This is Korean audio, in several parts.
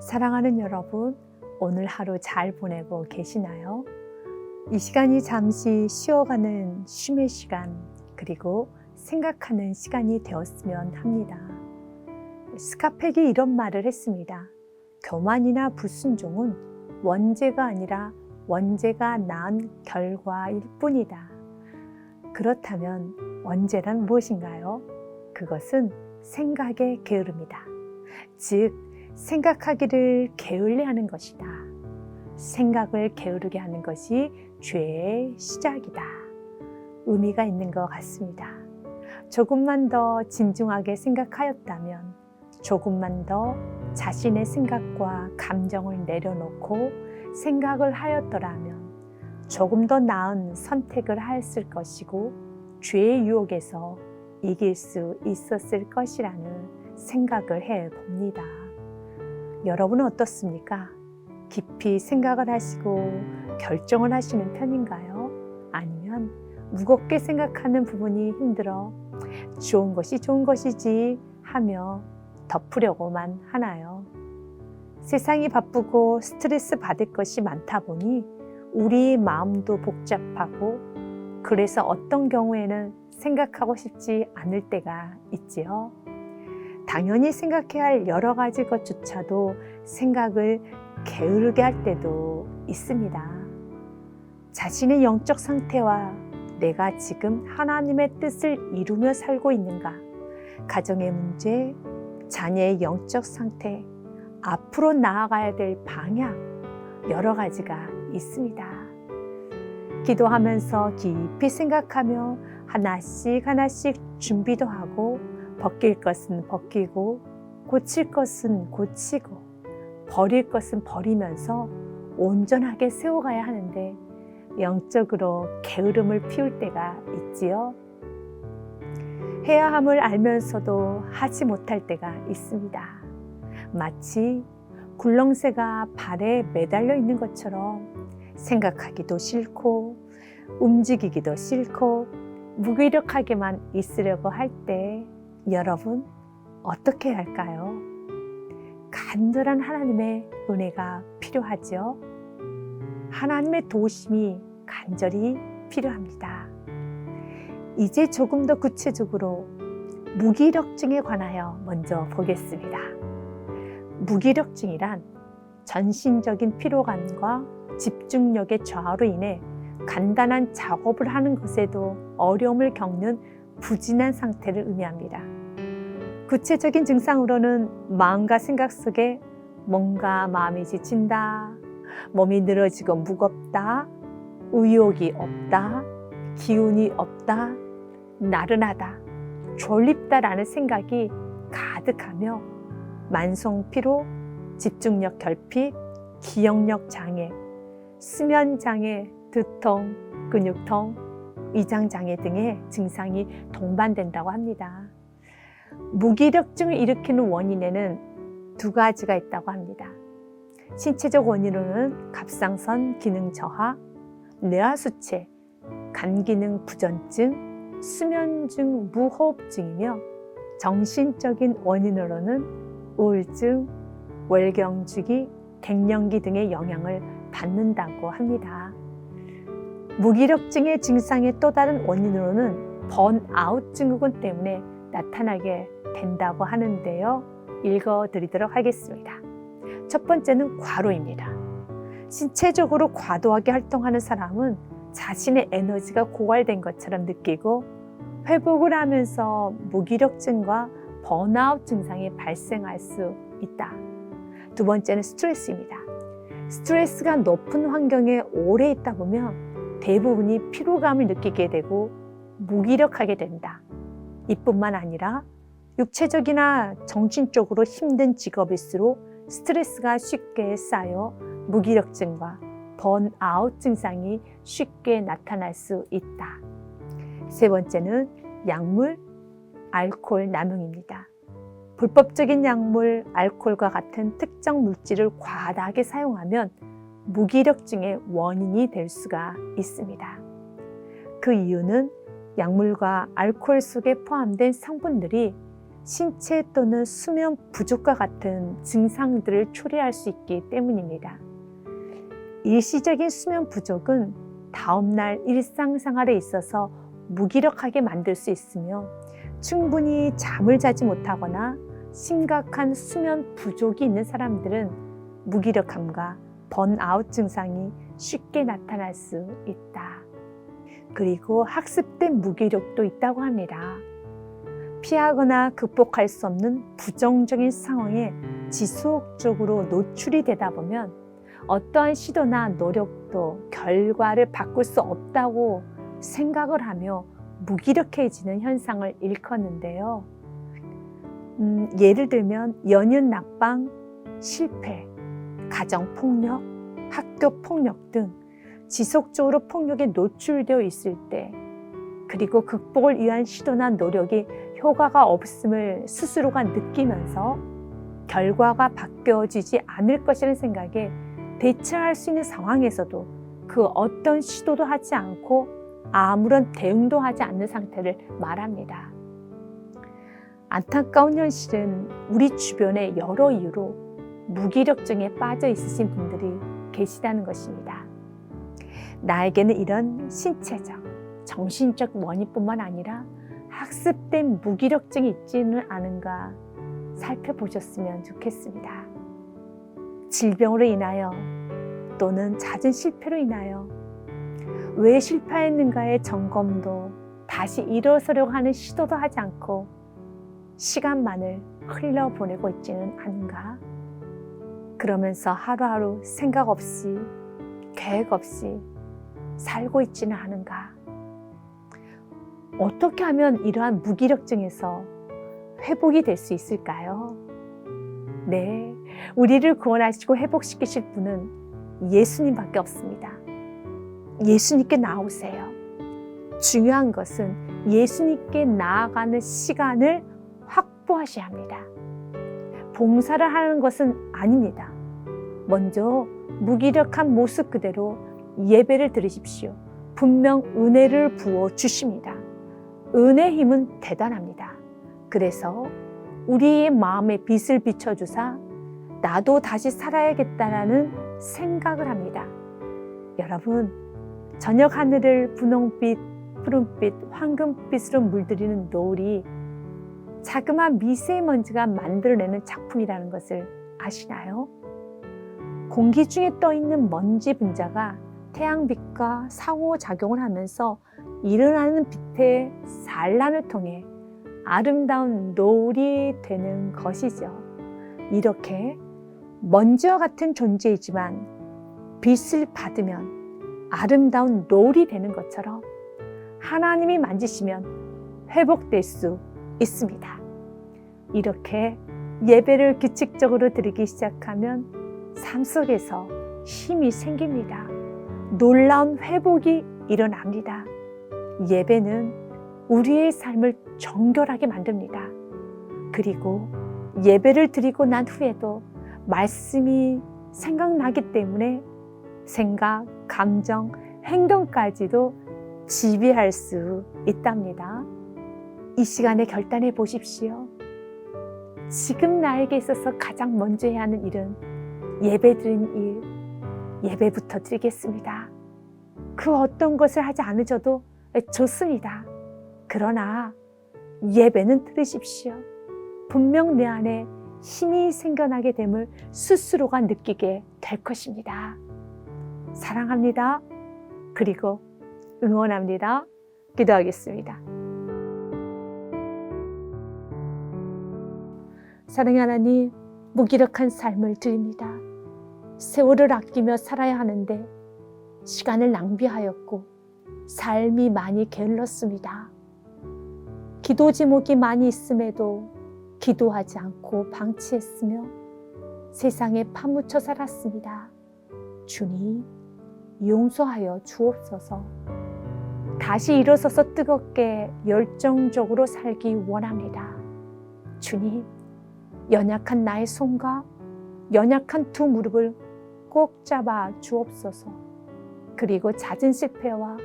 사랑하는 여러분, 오늘 하루 잘 보내고 계시나요? 이 시간이 잠시 쉬어가는 쉼의 시간, 그리고 생각하는 시간이 되었으면 합니다. 스카펙이 이런 말을 했습니다. 교만이나 불순종은 원죄가 아니라 원죄가 낳은 결과일 뿐이다. 그렇다면 원죄란 무엇인가요? 그것은 생각의 게으름이다. 즉, 생각하기를 게을리하는 것이다. 생각을 게으르게 하는 것이 죄의 시작이다. 의미가 있는 것 같습니다. 조금만 더 진중하게 생각하였다면, 조금만 더 자신의 생각과 감정을 내려놓고 생각을 하였더라면 조금 더 나은 선택을 하였을 것이고 죄의 유혹에서 이길 수 있었을 것이라는 생각을 해봅니다. 여러분은 어떻습니까? 깊이 생각을 하시고 결정을 하시는 편인가요? 아니면 무겁게 생각하는 부분이 힘들어 좋은 것이 좋은 것이지 하며 덮으려고만 하나요? 세상이 바쁘고 스트레스 받을 것이 많다 보니 우리 마음도 복잡하고, 그래서 어떤 경우에는 생각하고 싶지 않을 때가 있지요. 당연히 생각해야 할 여러 가지 것조차도 생각을 게으르게 할 때도 있습니다. 자신의 영적 상태와 내가 지금 하나님의 뜻을 이루며 살고 있는가, 가정의 문제, 자녀의 영적 상태, 앞으로 나아가야 될 방향, 여러 가지가 있습니다. 기도하면서 깊이 생각하며 하나씩 준비도 하고, 벗길 것은 벗기고, 고칠 것은 고치고, 버릴 것은 버리면서 온전하게 세워가야 하는데 영적으로 게으름을 피울 때가 있지요. 해야 함을 알면서도 하지 못할 때가 있습니다. 마치 굴렁쇠가 발에 매달려 있는 것처럼 생각하기도 싫고 움직이기도 싫고 무기력하게만 있으려고 할 때 여러분 어떻게 해야 할까요? 간절한 하나님의 은혜가 필요하죠. 하나님의 도우심이 간절히 필요합니다. 이제 조금 더 구체적으로 무기력증에 관하여 먼저 보겠습니다. 무기력증이란 전신적인 피로감과 집중력의 저하로 인해 간단한 작업을 하는 것에도 어려움을 겪는 부진한 상태를 의미합니다. 구체적인 증상으로는 마음과 생각 속에 뭔가 마음이 지친다, 몸이 늘어지고 무겁다, 의욕이 없다, 기운이 없다, 나른하다, 졸립다라는 생각이 가득하며 만성 피로, 집중력 결핍, 기억력 장애, 수면 장애, 두통, 근육통, 위장 장애 등의 증상이 동반된다고 합니다. 무기력증을 일으키는 원인에는 두 가지가 있다고 합니다. 신체적 원인으로는 갑상선 기능 저하, 뇌하수체, 간기능 부전증, 수면증 무호흡증이며, 정신적인 원인으로는 우울증, 월경주기, 갱년기 등의 영향을 받는다고 합니다. 무기력증의 증상의 또 다른 원인으로는 번아웃 증후군 때문에 나타나게 된다고 하는데요. 읽어드리도록 하겠습니다. 첫 번째는 과로입니다. 신체적으로 과도하게 활동하는 사람은 자신의 에너지가 고갈된 것처럼 느끼고 회복을 하면서 무기력증과 번아웃 증상이 발생할 수 있다. 두 번째는 스트레스입니다. 스트레스가 높은 환경에 오래 있다 보면 대부분이 피로감을 느끼게 되고 무기력하게 된다. 이뿐만 아니라 육체적이나 정신적으로 힘든 직업일수록 스트레스가 쉽게 쌓여 무기력증과 번아웃 증상이 쉽게 나타날 수 있다. 세 번째는 약물, 알코올 남용입니다. 불법적인 약물, 알코올과 같은 특정 물질을 과다하게 사용하면 무기력증의 원인이 될 수가 있습니다. 그 이유는 약물과 알코올 속에 포함된 성분들이 신체 또는 수면 부족과 같은 증상들을 초래할 수 있기 때문입니다. 일시적인 수면 부족은 다음날 일상생활에 있어서 무기력하게 만들 수 있으며 충분히 잠을 자지 못하거나 심각한 수면 부족이 있는 사람들은 무기력함과 번아웃 증상이 쉽게 나타날 수 있다. 그리고 학습된 무기력도 있다고 합니다. 피하거나 극복할 수 없는 부정적인 상황에 지속적으로 노출이 되다 보면 어떠한 시도나 노력도 결과를 바꿀 수 없다고 생각을 하며 무기력해지는 현상을 일컫는데요. 예를 들면 연인 낙방, 실패, 가정폭력, 학교폭력 등 지속적으로 폭력에 노출되어 있을 때, 그리고 극복을 위한 시도나 노력이 효과가 없음을 스스로가 느끼면서 결과가 바뀌어지지 않을 것이라는 생각에 대처할 수 있는 상황에서도 그 어떤 시도도 하지 않고 아무런 대응도 하지 않는 상태를 말합니다. 안타까운 현실은 우리 주변에 여러 이유로 무기력증에 빠져 있으신 분들이 계시다는 것입니다. 나에게는 이런 신체적, 정신적 원인뿐만 아니라 학습된 무기력증이 있지는 않은가 살펴보셨으면 좋겠습니다. 질병으로 인하여 또는 잦은 실패로 인하여 왜 실패했는가의 점검도 다시 일어서려고 하는 시도도 하지 않고 시간만을 흘려보내고 있지는 않은가? 그러면서 하루하루 생각 없이 계획 없이 살고 있지는 않은가? 어떻게 하면 이러한 무기력증에서 회복이 될 수 있을까요? 네, 우리를 구원하시고 회복시키실 분은 예수님밖에 없습니다. 예수님께 나오세요. 중요한 것은 예수님께 나아가는 시간을 확보하셔야 합니다. 봉사를 하는 것은 아닙니다. 먼저 무기력한 모습 그대로 예배를 드리십시오. 분명 은혜를 부어 주십니다. 은혜의 힘은 대단합니다. 그래서 우리의 마음에 빛을 비춰주사 나도 다시 살아야겠다라는 생각을 합니다. 여러분, 저녁 하늘을 분홍빛, 푸른빛, 황금빛으로 물들이는 노을이 자그마한 미세먼지가 만들어내는 작품이라는 것을 아시나요? 공기 중에 떠있는 먼지 분자가 태양빛과 상호작용을 하면서 일어나는 빛의 산란을 통해 아름다운 노을이 되는 것이죠. 이렇게 먼지와 같은 존재이지만 빛을 받으면 아름다운 노을이 되는 것처럼 하나님이 만지시면 회복될 수 있습니다. 이렇게 예배를 규칙적으로 드리기 시작하면 삶 속에서 힘이 생깁니다. 놀라운 회복이 일어납니다. 예배는 우리의 삶을 정결하게 만듭니다. 그리고 예배를 드리고 난 후에도 말씀이 생각나기 때문에 생각, 감정, 행동까지도 지배할 수 있답니다. 이 시간에 결단해 보십시오. 지금 나에게 있어서 가장 먼저 해야 하는 일은 예배 드리는 일, 예배부터 드리겠습니다. 그 어떤 것을 하지 않으셔도 좋습니다. 그러나 예배는 드리십시오. 분명 내 안에 힘이 생겨나게 됨을 스스로가 느끼게 될 것입니다. 사랑합니다. 그리고 응원합니다. 기도하겠습니다. 사랑의 하나님, 무기력한 삶을 드립니다. 세월을 아끼며 살아야 하는데 시간을 낭비하였고 삶이 많이 게을렀습니다. 기도 제목이 많이 있음에도 기도하지 않고 방치했으며 세상에 파묻혀 살았습니다. 주님, 용서하여 주옵소서. 다시 일어서서 뜨겁게 열정적으로 살기 원합니다. 주님, 연약한 나의 손과 연약한 두 무릎을 꼭 잡아 주옵소서. 그리고 잦은 실패와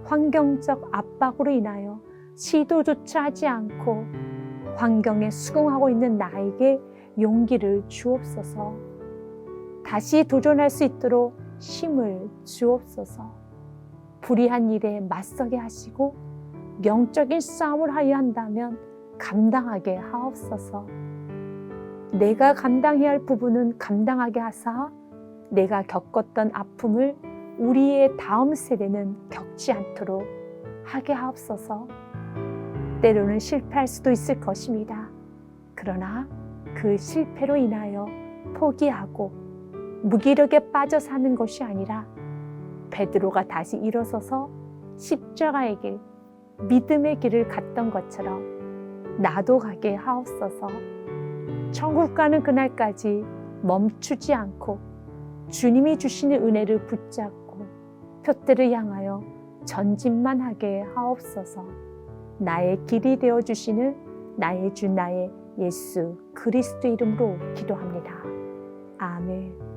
환경적 압박으로 인하여 시도조차 하지 않고 환경에 수긍하고 있는 나에게 용기를 주옵소서. 다시 도전할 수 있도록 힘을 주옵소서. 불의한 일에 맞서게 하시고 영적인 싸움을 하여야 한다면 감당하게 하옵소서. 내가 감당해야 할 부분은 감당하게 하사 내가 겪었던 아픔을 우리의 다음 세대는 겪지 않도록 하게 하옵소서. 때로는 실패할 수도 있을 것입니다. 그러나 그 실패로 인하여 포기하고 무기력에 빠져 사는 것이 아니라 베드로가 다시 일어서서 십자가의 길, 믿음의 길을 갔던 것처럼 나도 가게 하옵소서. 천국 가는 그날까지 멈추지 않고 주님이 주시는 은혜를 붙잡고 표대를 향하여 전진만 하게 하옵소서. 나의 길이 되어주시는 나의 주 나의 예수 그리스도 이름으로 기도합니다. 아멘.